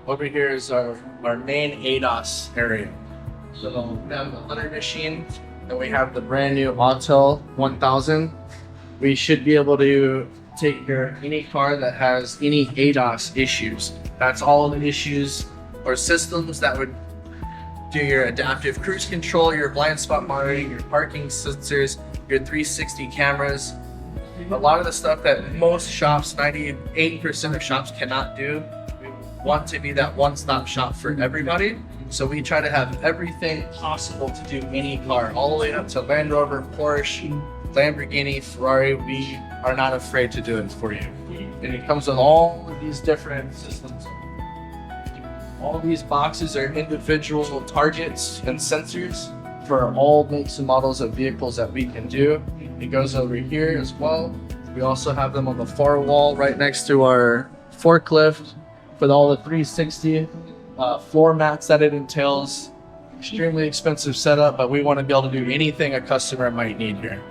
over here is our main ADAS area. So we have the letter machine, and we have the brand new Autel 1000. We should be able to take care of any car that has any ADAS issues. That's all the issues or systems that would do your adaptive cruise control, your blind spot monitoring, your parking sensors, your 360 cameras. A lot of the stuff that most shops, 98% of shops cannot do, we want to be that one-stop shop for everybody. So we try to have everything possible to do any car, all the way up to Land Rover, Porsche, Lamborghini, Ferrari. We are not afraid to do it for you. And it comes with all of these different systems. All these boxes are individual targets and sensors for all makes and models of vehicles that we can do. It goes over here as well. We also have them on the far wall right next to our forklift with all the 360 floor mats that it entails. Extremely expensive setup, but we want to be able to do anything a customer might need here.